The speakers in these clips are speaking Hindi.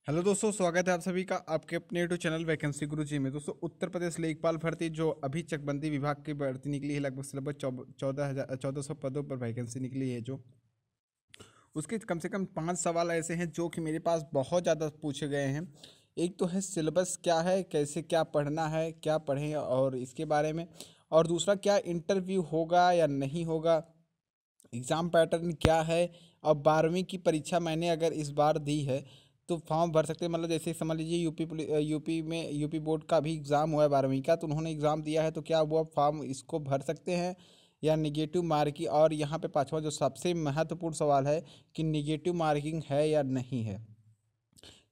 हेलो दोस्तों, स्वागत है आप सभी का आपके अपने यूट्यूब चैनल वैकेंसी गुरुजी में। दोस्तों, उत्तर प्रदेश लेखपाल भर्ती जो अभी चकबंदी विभाग की भर्ती निकली है, लगभग 14,000 पदों पर वैकेंसी निकली है। जो उसके कम से कम 5 सवाल ऐसे हैं जो कि मेरे पास बहुत ज़्यादा पूछे गए हैं। एक तो है सिलेबस क्या है, कैसे क्या पढ़ना है, क्या पढ़ें और इसके बारे में। और दूसरा, क्या इंटरव्यू होगा या नहीं होगा, एग्ज़ाम पैटर्न क्या है। और 12वीं की परीक्षा मैंने अगर इस बार दी है तो फॉर्म भर सकते हैं। मतलब जैसे समझ लीजिए यूपी में यूपी बोर्ड का भी एग्ज़ाम हुआ है 12वीं का, तो उन्होंने एग्ज़ाम दिया है, तो क्या वो अब फॉर्म इसको भर सकते हैं या निगेटिव मार्किंग। और यहाँ पे पांचवा जो सबसे महत्वपूर्ण सवाल है कि निगेटिव मार्किंग है या नहीं है।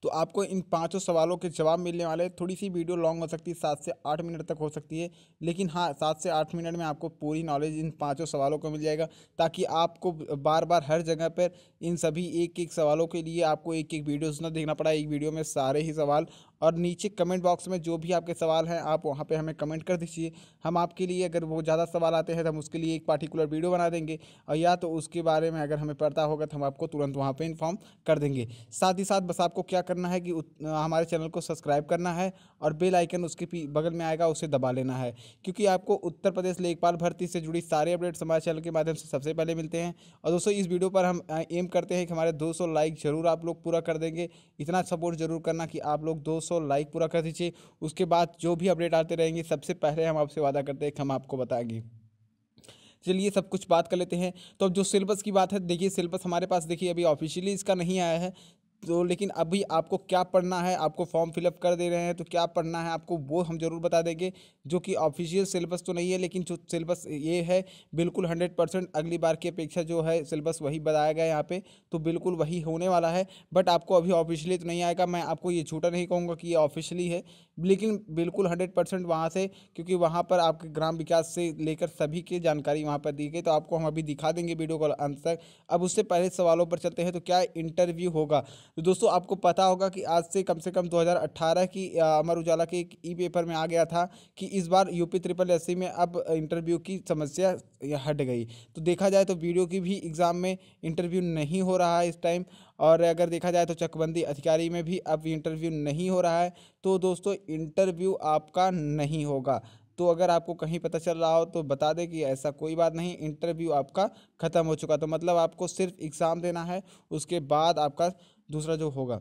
तो आपको इन पांचों सवालों के जवाब मिलने वाले हैं। थोड़ी सी वीडियो लॉन्ग हो सकती है, 7 से 8 मिनट तक हो सकती है, लेकिन हाँ 7 से 8 मिनट में आपको पूरी नॉलेज इन पांचों सवालों को मिल जाएगा, ताकि आपको बार बार हर जगह पर इन सभी एक एक सवालों के लिए आपको एक एक वीडियोस ना देखना पड़ा। एक वीडियो में सारे ही सवाल। और नीचे कमेंट बॉक्स में जो भी आपके सवाल हैं आप वहाँ पे हमें कमेंट कर दीजिए। हम आपके लिए अगर वो ज़्यादा सवाल आते हैं तो हम उसके लिए एक पार्टिकुलर वीडियो बना देंगे, और या तो उसके बारे में अगर हमें पता होगा तो हम आपको तुरंत वहाँ पे इन्फॉर्म कर देंगे। साथ ही साथ बस आपको क्या करना है कि हमारे चैनल को सब्सक्राइब करना है और बेल आइकन उसके बगल में आएगा, उसे दबा लेना है, क्योंकि आपको उत्तर प्रदेश लेखपाल भर्ती से जुड़ी सारे अपडेट्स हमारे चैनल के माध्यम से सबसे पहले मिलते हैं। और दोस्तों, इस वीडियो पर हम एम करते हैं कि हमारे 200 लाइक जरूर आप लोग पूरा कर देंगे। इतना सपोर्ट जरूर करना कि आप लोग 200 लाइक पूरा कर दीजिए। उसके बाद जो भी अपडेट आते रहेंगे सबसे पहले हम आपसे वादा करते हैं कि हम आपको बताएंगे। चलिए सब कुछ बात कर लेते हैं। तो अब जो सिलेबस की बात है, देखिए सिलेबस हमारे पास देखिए अभी ऑफिशियली इसका नहीं आया है, तो लेकिन अभी आपको क्या पढ़ना है, आपको फॉर्म फिलअप कर दे रहे हैं तो क्या पढ़ना है आपको वो हम जरूर बता देंगे। जो कि ऑफिशियल सिलेबस तो नहीं है, लेकिन जो सिलेबस ये है बिल्कुल 100% अगली बार की अपेक्षा जो है सिलेबस वही बताया गया है यहाँ पे, तो बिल्कुल वही होने वाला है। बट आपको अभी ऑफिशियली तो नहीं आएगा, मैं आपको ये झूठा नहीं कहूँगा कि ये ऑफिशियली है, लेकिन बिल्कुल 100% वहाँ से, क्योंकि वहाँ पर आपके ग्राम विकास से लेकर सभी की जानकारी वहाँ पर दी गई, तो आपको हम अभी दिखा देंगे वीडियो कॉल अंत तक। अब उससे पहले सवालों पर चलते हैं। तो क्या इंटरव्यू होगा, तो दोस्तों आपको पता होगा कि आज से कम 2018 की अमर उजाला के एक ई पेपर में आ गया था कि इस बार यूपी ट्रिपल एससी में अब इंटरव्यू की समस्या हट गई। तो देखा जाए तो वीडियो की भी एग्ज़ाम में इंटरव्यू नहीं हो रहा है इस टाइम। और अगर देखा जाए तो चकबंदी अधिकारी में भी अब इंटरव्यू नहीं हो रहा है। तो दोस्तों इंटरव्यू आपका नहीं होगा। तो अगर आपको कहीं पता चल रहा हो तो बता दें कि ऐसा कोई बात नहीं, इंटरव्यू आपका ख़त्म हो चुका। तो मतलब आपको सिर्फ एग्ज़ाम देना है, उसके बाद आपका दूसरा जो होगा।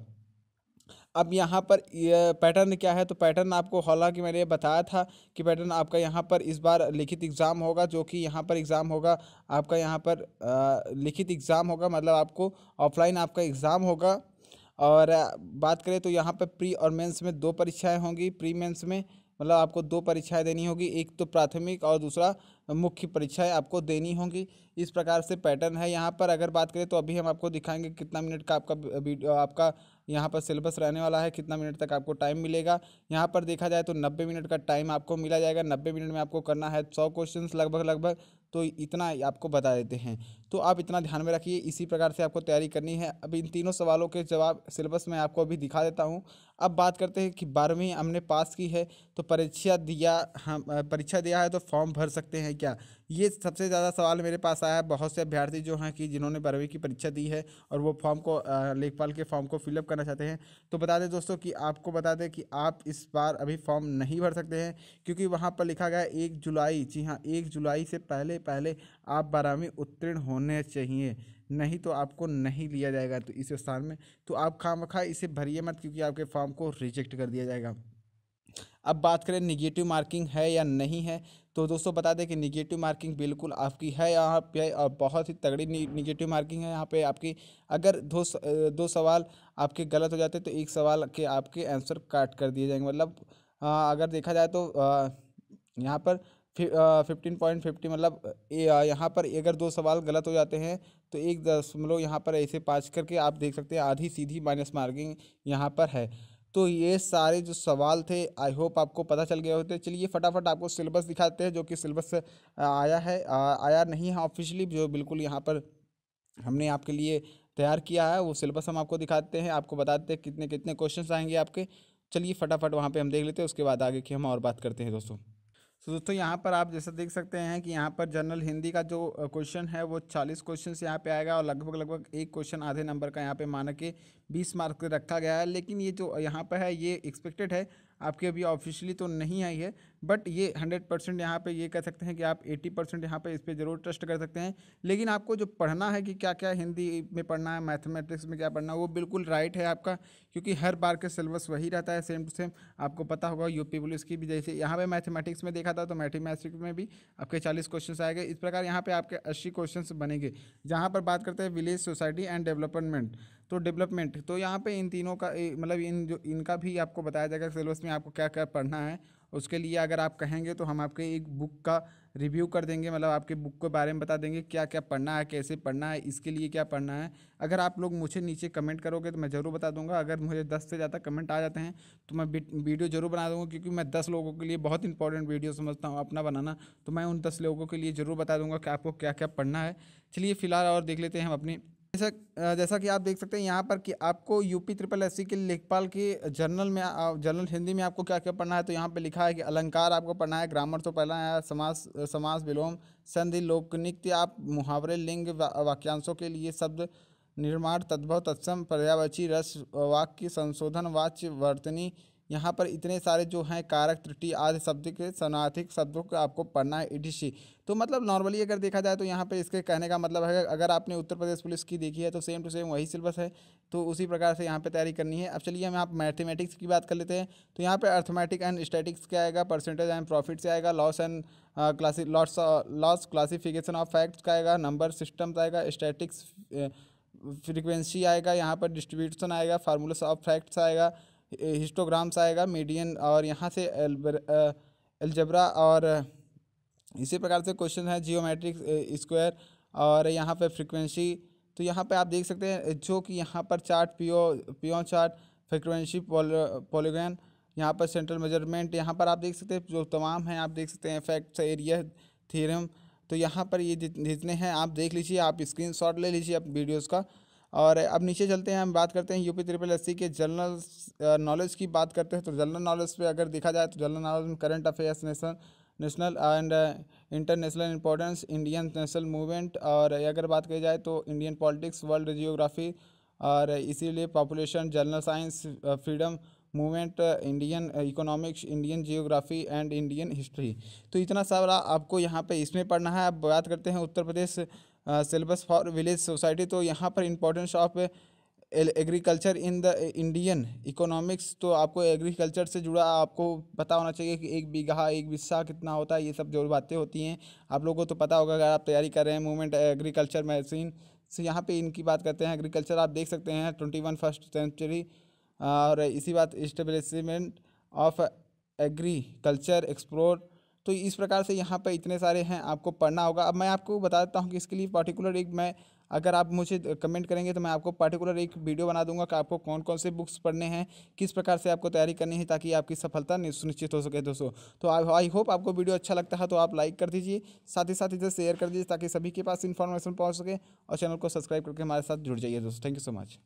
अब यहाँ पर ये पैटर्न क्या है, तो पैटर्न आपको हालांकि मैंने ये बताया था कि पैटर्न आपका यहाँ पर इस बार लिखित एग्ज़ाम होगा, जो कि यहाँ पर एग्ज़ाम होगा आपका, यहाँ पर लिखित एग्ज़ाम होगा, मतलब आपको ऑफलाइन आपका एग्ज़ाम होगा। और बात करें तो यहाँ पर प्री और मेंस में दो परीक्षाएं होंगी। प्री मेंस में मतलब आपको दो परीक्षाएं देनी होगी, एक तो प्राथमिक और दूसरा मुख्य परीक्षाएं आपको देनी होंगी। इस प्रकार से पैटर्न है यहाँ पर। अगर बात करें तो अभी हम आपको दिखाएंगे कितना मिनट का आपका वीडियो आपका यहाँ पर सिलेबस रहने वाला है, कितना मिनट तक आपको टाइम मिलेगा। यहाँ पर देखा जाए तो 90 मिनट का टाइम आपको मिला जाएगा। 90 मिनट में आपको करना है 100 क्वेश्चंस लगभग। तो इतना आपको बता देते हैं, तो आप इतना ध्यान में रखिए। इसी प्रकार से आपको तैयारी करनी है। अब इन तीनों सवालों के जवाब सिलेबस में आपको अभी दिखा देता हूँ। अब बात करते हैं कि 12वीं हमने पास की है तो परीक्षा दिया है तो फॉर्म भर सकते हैं क्या। ये सबसे ज़्यादा सवाल मेरे पास आया है। बहुत से अभ्यर्थी जो हैं कि जिन्होंने 12वीं की परीक्षा दी है और वो फॉर्म को लेखपाल के फॉर्म को फिलअप करना चाहते हैं। तो बता दें दोस्तों कि आपको बता दें कि आप इस बार अभी फॉर्म नहीं भर सकते हैं, क्योंकि वहाँ पर लिखा गया है 1 जुलाई। जी हाँ, 1 जुलाई से पहले पहले आप 12वीं उत्तीर्ण होने चाहिए, नहीं तो आपको नहीं लिया जाएगा तो इस स्थान में। तो आप खामखा इसे भरिए मत, क्योंकि आपके फॉर्म को रिजेक्ट कर दिया जाएगा। अब बात करें निगेटिव मार्किंग है या नहीं है, तो दोस्तों बता दें कि निगेटिव मार्किंग बिल्कुल आपकी है यहाँ पे, और बहुत ही तगड़ी निगेटिव मार्किंग है यहाँ पे आपकी। अगर दो सवाल आपके गलत हो जाते तो एक सवाल के आपके आंसर काट कर दिए जाएंगे। मतलब अगर देखा जाए तो यहाँ पर 15.50 मतलब यहाँ पर अगर दो सवाल गलत हो जाते हैं तो 1 दशमलव यहाँ पर ऐसे 5 करके आप देख सकते हैं आधी सीधी माइनस मार्किंग यहाँ पर है। तो ये सारे जो सवाल थे आई होप आपको पता चल गए होते। चलिए फटाफट आपको सिलेबस दिखाते हैं, जो कि सिलेबस आया है आया नहीं है ऑफिशियली, जो बिल्कुल यहाँ पर हमने आपके लिए तैयार किया है वो सिलेबस हम आपको दिखाते हैं। आपको बता देते हैं कितने कितने क्वेश्चंस आएंगे आपके। चलिए फटाफट वहाँ पे हम देख लेते हैं, उसके बाद आगे की हम और बात करते हैं दोस्तों। तो दोस्तों यहाँ पर आप जैसा देख सकते हैं कि यहाँ पर जनरल हिंदी का जो क्वेश्चन है वो 40 क्वेश्चन यहाँ पे आएगा और लगभग लगभग एक क्वेश्चन आधे नंबर का यहाँ पे माना के 20 मार्क रखा गया है। लेकिन ये जो यहाँ पर है ये एक्सपेक्टेड है, आपकी अभी ऑफिशियली तो नहीं आई है, बट ये 100% यहाँ पे ये कह सकते हैं कि आप 80% यहाँ पे इस पर ज़रूर ट्रस्ट कर सकते हैं। लेकिन आपको जो पढ़ना है कि क्या क्या हिंदी में पढ़ना है, मैथमेटिक्स में क्या पढ़ना है, वो बिल्कुल राइट है आपका, क्योंकि हर बार के सिलेबस वही रहता है सेम टू सेम। आपको पता होगा यूपी पुलिस की भी, जैसे यहाँ पे मैथमेटिक्स में देखा था तो मैथमेटिक्स में भी आपके 40 क्वेश्चन आएंगे। इस प्रकार यहाँ पे आपके 80 क्वेश्चन बनेंगे। जहाँ पर बात करते हैं विलेज सोसाइटी एंड डेवलपमेंट, तो डेवलपमेंट तो यहाँ पे इन तीनों का मतलब इनका भी आपको बताया जाएगा सिलेबस में आपको क्या क्या पढ़ना है। उसके लिए अगर आप कहेंगे तो हम आपके एक बुक का रिव्यू कर देंगे, मतलब आपके बुक के बारे में बता देंगे क्या क्या पढ़ना है, कैसे पढ़ना है, इसके लिए क्या पढ़ना है। अगर आप लोग मुझे नीचे कमेंट करोगे तो मैं ज़रूर बता दूंगा। अगर मुझे 10 से ज़्यादा कमेंट आ जाते हैं तो मैं वीडियो ज़रूर बना दूंगा, क्योंकि मैं 10 लोगों के लिए बहुत इंपॉर्टेंट वीडियो समझता हूँ अपना बनाना। तो मैं उन 10 लोगों के लिए ज़रूर बता दूंगा कि आपको क्या क्या पढ़ना है। चलिए फिलहाल और देख लेते हैं हम अपनी, जैसा कि आप देख सकते हैं यहाँ पर कि आपको यूपी ट्रिपल एससी के लेखपाल के जर्नल में जर्नल हिंदी में आपको क्या क्या पढ़ना है। तो यहाँ पे लिखा है कि अलंकार आपको पढ़ना है, ग्रामर तो पढ़ना है, समास समास विलोम संधि लोकनित्य, आप मुहावरे लिंग वाक्यांशों के लिए शब्द निर्माण तद्भव तत्सम पर्यायवाची रस वाक्य संशोधन वाच्य वर्तनी, यहाँ पर इतने सारे जो हैं कारक त्रुटि आदि शब्द के समानार्थिक शब्दों को आपको पढ़ना है ईटीसी। तो मतलब नॉर्मली अगर देखा जाए तो यहाँ पे इसके कहने का मतलब है अगर आपने उत्तर प्रदेश पुलिस की देखी है तो सेम टू सेम वही सिलेबस है, तो उसी प्रकार से यहाँ पे तैयारी करनी है। अब चलिए हम आप मैथमेटिक्स की बात कर लेते हैं। तो यहाँ पे अर्थमेटिक एंड स्टैटिक्स क्या आएगा, परसेंटेज एंड प्रॉफिट से आएगा, loss and loss classification of facts का आएगा, नंबर सिस्टम्स आएगा, स्टैटिक्स फ्रीक्वेंसी आएगा, यहाँ पर डिस्ट्रीब्यूशन आएगा, फार्मूलास ऑफ फैक्ट्स आएगा, हिस्टोग्राम्स आएगा, मीडियन और यहाँ से एल्जेब्रा और इसी प्रकार से क्वेश्चन है जियोमेट्रिक स्क्वायर और यहाँ पे फ्रीक्वेंसी। तो यहाँ पे आप देख सकते हैं जो कि यहाँ पर चार्ट पियो चार्ट फ्रीक्वेंसी पॉलीगन, यहाँ पर सेंट्रल मेजरमेंट, यहाँ पर आप देख सकते हैं जो तमाम हैं, आप देख सकते हैं फैक्ट्स एरिया थ्योरम। तो यहाँ पर ये जितने हैं आप देख लीजिए, आप स्क्रीनशॉट ले लीजिए आप वीडियोज़ का। और अब नीचे चलते हैं, हम बात करते हैं यूपी ट्रिपल एससी के जनरल नॉलेज की बात करते हैं। तो जनरल नॉलेज पे अगर देखा जाए तो जनरल नॉलेज में current affairs, national and international importance, Indian national movement, और अगर बात की जाए तो इंडियन पॉलिटिक्स, वर्ल्ड जियोग्राफी, और इसीलिए population, general science, freedom movement, Indian economics, Indian geography and Indian history. तो इतना सारा आपको यहाँ पे इसमें पढ़ना है। अब बात करते हैं Uttar Pradesh syllabus for village society. तो यहाँ पर importance of agriculture in the Indian economics, तो आपको एग्रीकल्चर से जुड़ा आपको पता होना चाहिए कि एक बीघा एक बिस्सा कितना होता है, ये सब जो बातें होती हैं आप लोगों को तो पता होगा अगर आप तैयारी कर रहे हैं। मूवमेंट एग्रीकल्चर मशीन से यहाँ पे इनकी बात करते हैं। एग्रीकल्चर आप देख सकते हैं 21st सेंचुरी, और इसी बात इस्टेब्लिशमेंट ऑफ एग्रीकल्चर एक्सप्लोर। तो इस प्रकार से यहाँ पे इतने सारे हैं आपको पढ़ना होगा। अब मैं आपको बता देता हूँ कि इसके लिए पर्टिकुलर एक मैं, अगर आप मुझे कमेंट करेंगे तो मैं आपको पर्टिकुलर एक वीडियो बना दूंगा कि आपको कौन कौन से बुक्स पढ़ने हैं, किस प्रकार से आपको तैयारी करनी है, ताकि आपकी सफलता सुनिश्चित हो सके दोस्तों। तो आई होप आपको वीडियो अच्छा लगता है तो आप लाइक कर दीजिए, साथ ही साथ इसे शेयर कर दीजिए ताकि सभी के पास इन्फॉर्मेशन पहुँच सके, और चैनल को सब्सक्राइब करके हमारे साथ जुड़ जाइए दोस्तों। Thank you so much.